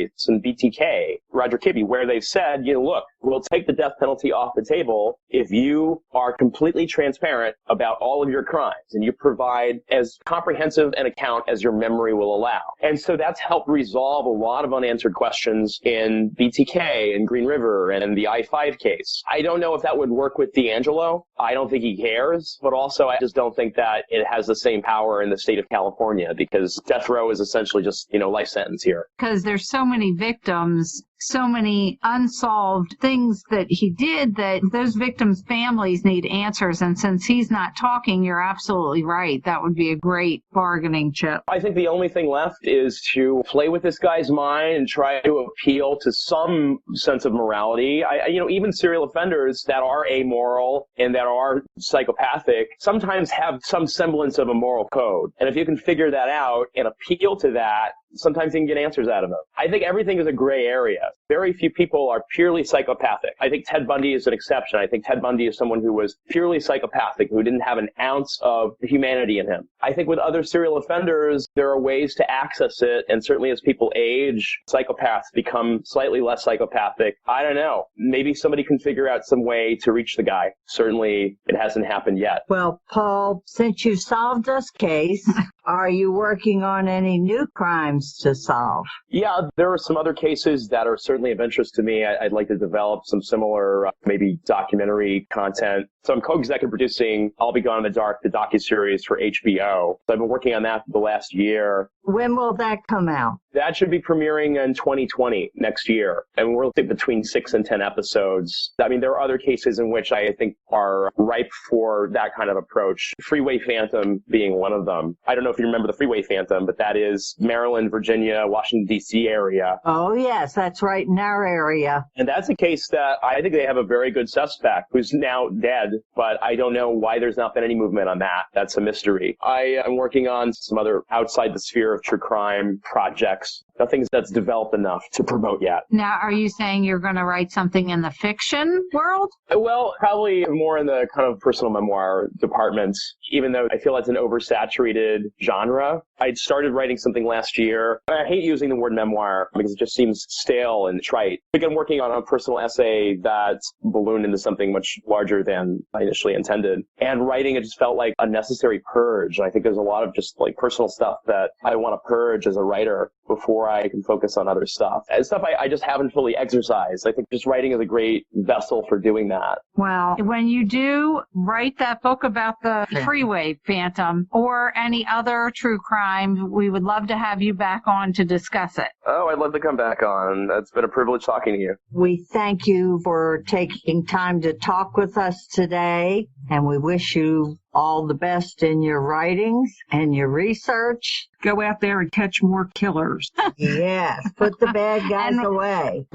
case in BTK, Roger Kibbe, where they've said, look, we'll take the death penalty off the table if you are completely transparent about all of your crimes and you provide as comprehensive an account as your memory will allow. And so that's helped resolve a lot of unanswered questions in BTK and Green River and in the I-5 case. I don't know if that would work with DeAngelo. I don't think he cares, but also I just don't think that it has the same power in the state of California because death row is essentially just, life sentence here. Because there's so many victims, so many unsolved things that he did that those victims' families need answers. And since he's not talking, you're absolutely right. That would be a great bargaining chip. I think the only thing left is to play with this guy's mind and try to appeal to some sense of morality. Even serial offenders that are amoral and that are psychopathic sometimes have some semblance of a moral code. And if you can figure that out and appeal to that, sometimes you can get answers out of them. I think everything is a gray area. Very few people are purely psychopathic. I think Ted Bundy is an exception. I think Ted Bundy is someone who was purely psychopathic, who didn't have an ounce of humanity in him. I think with other serial offenders, there are ways to access it. And certainly as people age, psychopaths become slightly less psychopathic. I don't know. Maybe somebody can figure out some way to reach the guy. Certainly it hasn't happened yet. Well, Paul, since you solved this case, are you working on any new crimes to solve? Yeah, there are some other cases that are certainly of interest to me. I'd like to develop some similar, maybe documentary content. So I'm co-executive producing I'll Be Gone in the Dark, the docuseries for HBO. So I've been working on that for the last year. When will that come out? That should be premiering in 2020, next year. And we're looking between 6 and 10 episodes. I mean, there are other cases in which I think are ripe for that kind of approach. Freeway Phantom being one of them. I don't know if you remember the Freeway Phantom, but that is Maryland, Virginia, Washington, D.C. area. Oh, yes, that's right in our area. And that's a case that I think they have a very good suspect who's now dead, but I don't know why there's not been any movement on that. That's a mystery. I am working on some other outside the sphere of true crime projects. Nothing that's developed enough to promote yet. Now, are you saying you're going to write something in the fiction world? Well, probably more in the kind of personal memoir department, even though I feel it's an oversaturated genre. I'd started writing something last year. I hate using the word memoir because it just seems stale and trite. I think I'm working on a personal essay that's ballooned into something much larger than I initially intended. And writing, it just felt like a necessary purge. I think there's a lot of just like personal stuff that I want to purge as a writer before I can focus on other stuff. And stuff I just haven't fully exercised. I think just writing is a great vessel for doing that. Well, when you do write that book about the Freeway Phantom or any other true crime, we would love to have you back on to discuss it. Oh, I'd love to come back on. It's been a privilege talking to you. We thank you for taking time to talk with us today, and we wish you all the best in your writings and your research. Go out there and catch more killers. Yes, put the bad guys away.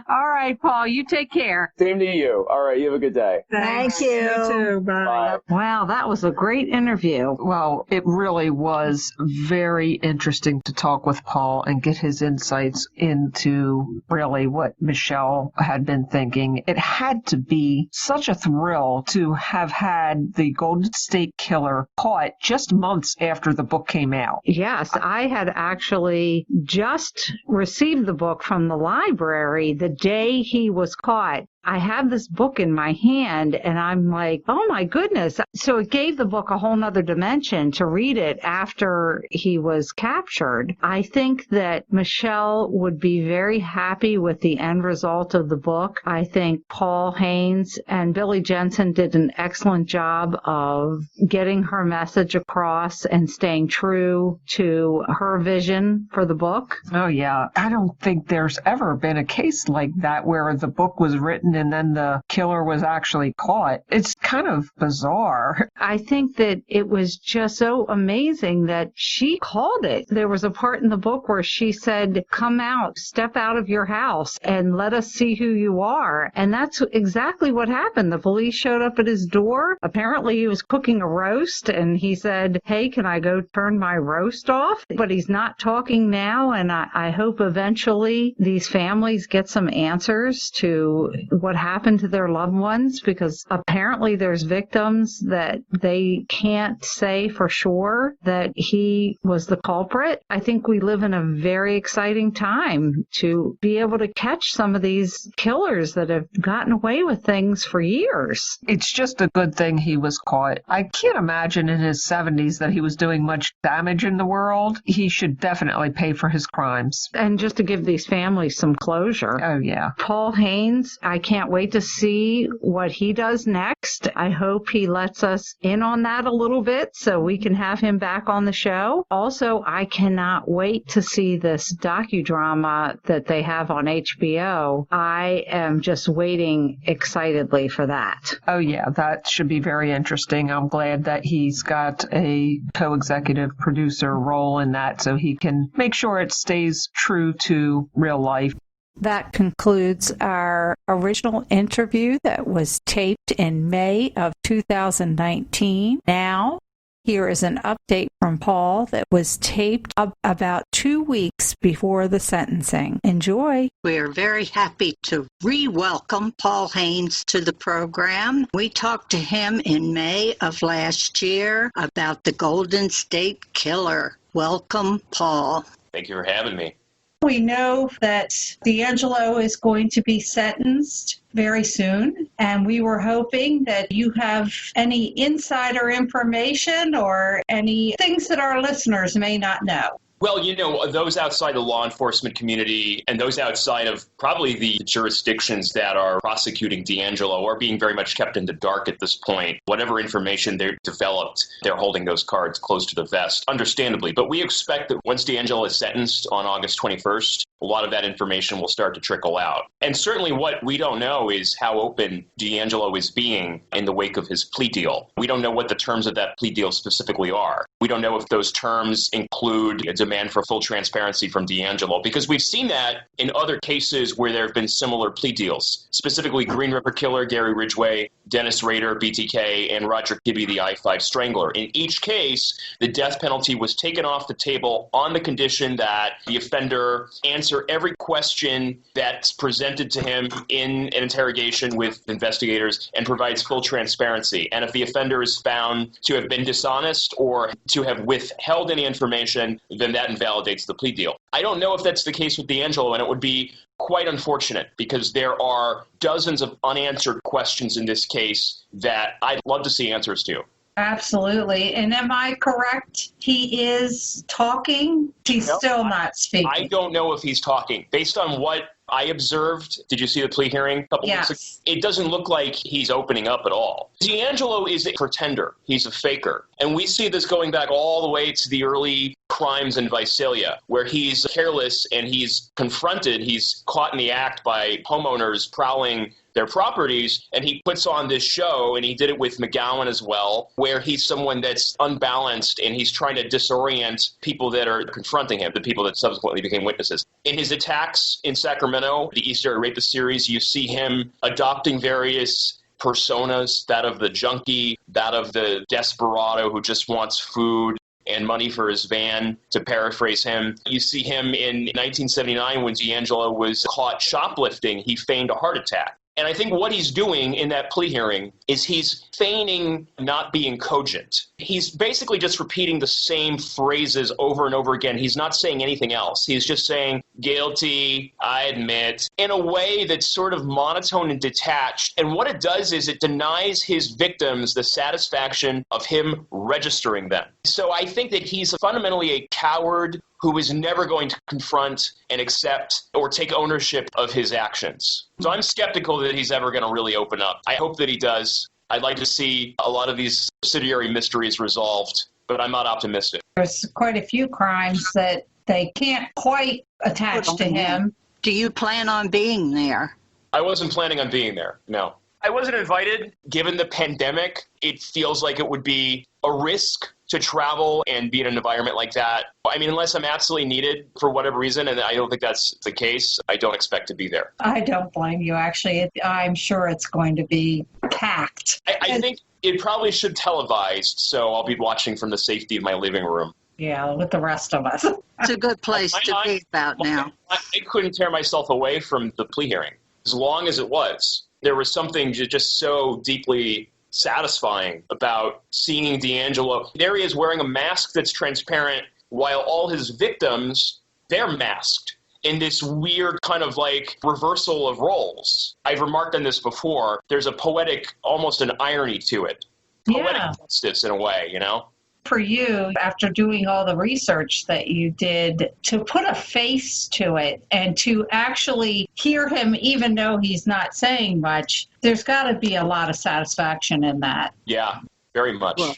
All right, Paul, you take care. Same to you. All right, you have a good day. Thank you. You too. Bye. Wow, that was a great interview. Well, it really was very interesting to talk with Paul and get his insights into really what Michelle had been thinking. It had to be such a thrill to have had the Golden State Killer caught just months after the book came out. Yes, I had actually just received the book from the library the day he was caught. I have this book in my hand and I'm like, oh my goodness. So it gave the book a whole nother dimension to read it after he was captured. I think that Michelle would be very happy with the end result of the book. I think Paul Haynes and Billy Jensen did an excellent job of getting her message across and staying true to her vision for the book. Oh, yeah. I don't think there's ever been a case like that where the book was written and then the killer was actually caught. It's kind of bizarre. I think that it was just so amazing that she called it. There was a part in the book where she said, come out, step out of your house and let us see who you are. And that's exactly what happened. The police showed up at his door. Apparently he was cooking a roast and he said, hey, can I go turn my roast off? But he's not talking now. And I hope eventually these families get some answers to what happened to their loved ones, because apparently there's victims that they can't say for sure that he was the culprit. I think we live in a very exciting time to be able to catch some of these killers that have gotten away with things for years. It's just a good thing he was caught. I can't imagine in his 70s that he was doing much damage in the world. He should definitely pay for his crimes. And just to give these families some closure. Oh, yeah. Paul Haynes, I can't wait to see what he does next. I hope he lets us in on that a little bit so we can have him back on the show. Also, I cannot wait to see this docudrama that they have on HBO. I am just waiting excitedly for that. Oh, yeah, that should be very interesting. I'm glad that he's got a co-executive producer role in that so he can make sure it stays true to real life. That concludes our original interview that was taped in May of 2019. Now, here is an update from Paul that was taped about 2 weeks before the sentencing. Enjoy. We are very happy to re-welcome Paul Haynes to the program. We talked to him in May of last year about the Golden State Killer. Welcome, Paul. Thank you for having me. We know that DeAngelo is going to be sentenced very soon, and we were hoping that you have any insider information or any things that our listeners may not know. Well, those outside the law enforcement community and those outside of probably the jurisdictions that are prosecuting DeAngelo are being very much kept in the dark at this point. Whatever information they've developed, they're holding those cards close to the vest, understandably. But we expect that once DeAngelo is sentenced on August 21st, a lot of that information will start to trickle out. And certainly what we don't know is how open DeAngelo is being in the wake of his plea deal. We don't know what the terms of that plea deal specifically are. We don't know if those terms include a demand for full transparency from DeAngelo, because we've seen that in other cases where there have been similar plea deals, specifically Green River Killer, Gary Ridgway, Dennis Rader, BTK, and Roger Kibbe, the I-5 Strangler. In each case, the death penalty was taken off the table on the condition that the offender answer every question that's presented to him in an interrogation with investigators and provides full transparency. And if the offender is found to have been dishonest or to have withheld any information, then that invalidates the plea deal. I don't know if that's the case with DeAngelo, and it would be quite unfortunate because there are dozens of unanswered questions in this case that I'd love to see answers to. Absolutely. And am I correct? He is talking? He's still not speaking. I don't know if he's talking. Based on what I observed, did you see the plea hearing a couple weeks ago? It doesn't look like he's opening up at all. DeAngelo is a pretender. He's a faker. And we see this going back all the way to the early crimes in Visalia, where he's careless and he's confronted, he's caught in the act by homeowners prowling their properties, and he puts on this show, and he did it with McGowan as well, where he's someone that's unbalanced and he's trying to disorient people that are confronting him, the people that subsequently became witnesses. In his attacks in Sacramento, the East Area Rapist series, you see him adopting various personas, that of the junkie, that of the desperado who just wants food and money for his van, to paraphrase him. You see him in 1979 when DeAngelo was caught shoplifting. He feigned a heart attack. And I think what he's doing in that plea hearing is he's feigning not being cogent. He's basically just repeating the same phrases over and over again. He's not saying anything else. He's just saying, guilty, I admit, in a way that's sort of monotone and detached. And what it does is it denies his victims the satisfaction of him registering them. So I think that he's fundamentally a coward who is never going to confront and accept or take ownership of his actions. So I'm skeptical that he's ever going to really open up. I hope that he does. I'd like to see a lot of these subsidiary mysteries resolved, but I'm not optimistic. There's quite a few crimes that they can't quite attach to him. Do you plan on being there? I wasn't planning on being there, no. I wasn't invited. Given the pandemic, it feels like it would be a risk to travel and be in an environment like that. I mean, unless I'm absolutely needed for whatever reason, and I don't think that's the case, I don't expect to be there. I don't blame you, actually. I'm sure it's going to be packed. I think it probably should televised, so I'll be watching from the safety of my living room. Yeah, with the rest of us. It's a good place to be about now. I couldn't tear myself away from the plea hearing, as long as it was. There was something just so deeply satisfying about seeing DeAngelo. There he is wearing a mask that's transparent while all his victims, they're masked in this weird kind of like reversal of roles. I've remarked on this before. There's a poetic, almost an irony to it. Poetic justice in a way, you know? For you, after doing all the research that you did, to put a face to it and to actually hear him, even though he's not saying much, there's got to be a lot of satisfaction in that. Yeah, very much. Well,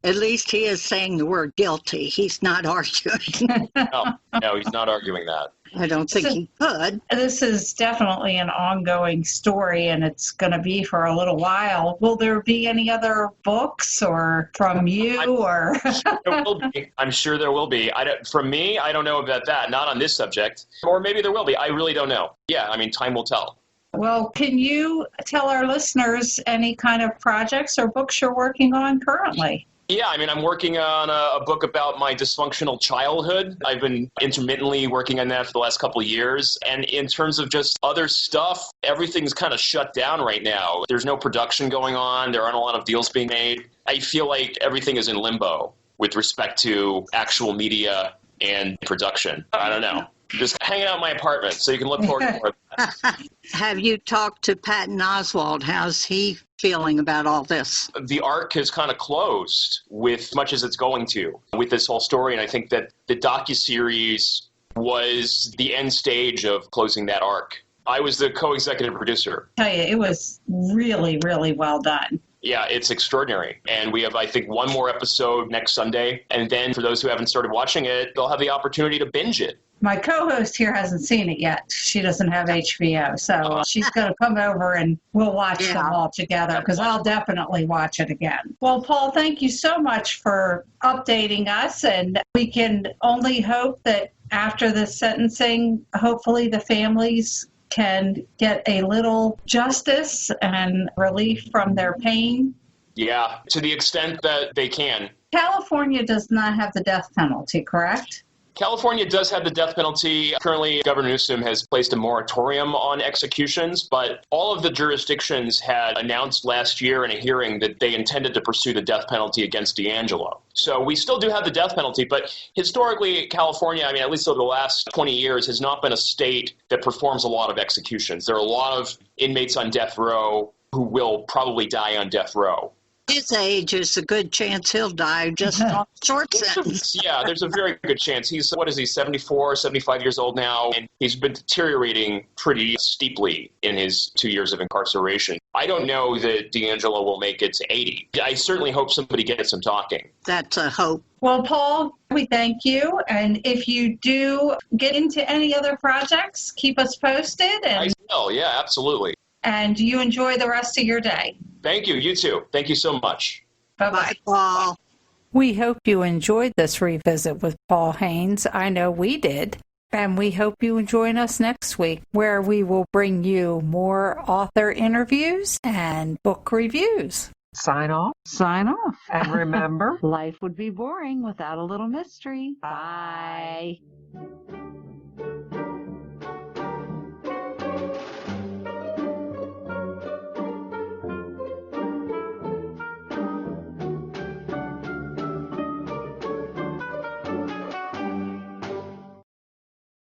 at least he is saying the word guilty. He's not arguing. No, he's not arguing that. I don't think he could. This is definitely an ongoing story, and it's going to be for a little while. Will there be any other books or from you? There will be. I'm sure there will be. From me, I don't know about that. Not on this subject. Or maybe there will be. I really don't know. Yeah, I mean, time will tell. Well, can you tell our listeners any kind of projects or books you're working on currently? Yeah, I mean, I'm working on a book about my dysfunctional childhood. I've been intermittently working on that for the last couple of years. And in terms of just other stuff, everything's kind of shut down right now. There's no production going on. There aren't a lot of deals being made. I feel like everything is in limbo with respect to actual media and production. I don't know. Just hanging out in my apartment, so you can look forward to more of that. Have you talked to Patton Oswalt? How's he feeling about all this? The arc has kind of closed with much as it's going to with this whole story, and I think that the docuseries was the end stage of closing that arc. I was the co-executive producer. I tell you, it was really, really well done. Yeah, it's extraordinary. And we have, I think, one more episode next Sunday. And then for those who haven't started watching it, they'll have the opportunity to binge it. My co-host here hasn't seen it yet. She doesn't have HBO, so she's going to come over and we'll watch them all together because I'll definitely watch it again. Well, Paul, thank you so much for updating us, and we can only hope that after the sentencing, hopefully the families can get a little justice and relief from their pain. Yeah, to the extent that they can. California does not have the death penalty, correct? California does have the death penalty. Currently, Governor Newsom has placed a moratorium on executions, but all of the jurisdictions had announced last year in a hearing that they intended to pursue the death penalty against DeAngelo. So we still do have the death penalty, but historically, California, I mean, at least over the last 20 years, has not been a state that performs a lot of executions. There are a lot of inmates on death row who will probably die on death row. His age is a good chance he'll die just on short sentence. Yeah, there's a very good chance. He's, 74, 75 years old now, and he's been deteriorating pretty steeply in his 2 years of incarceration. I don't know that DeAngelo will make it to 80. I certainly hope somebody gets him talking. That's a hope. Well, Paul, we thank you. And if you do get into any other projects, keep us posted. I will, yeah, absolutely. And you enjoy the rest of your day. Thank you. You too. Thank you so much. Bye-bye. Bye, Paul. We hope you enjoyed this revisit with Paul Haynes. I know we did. And we hope you join us next week, where we will bring you more author interviews and book reviews. Sign off. Sign off. And remember, life would be boring without a little mystery. Bye.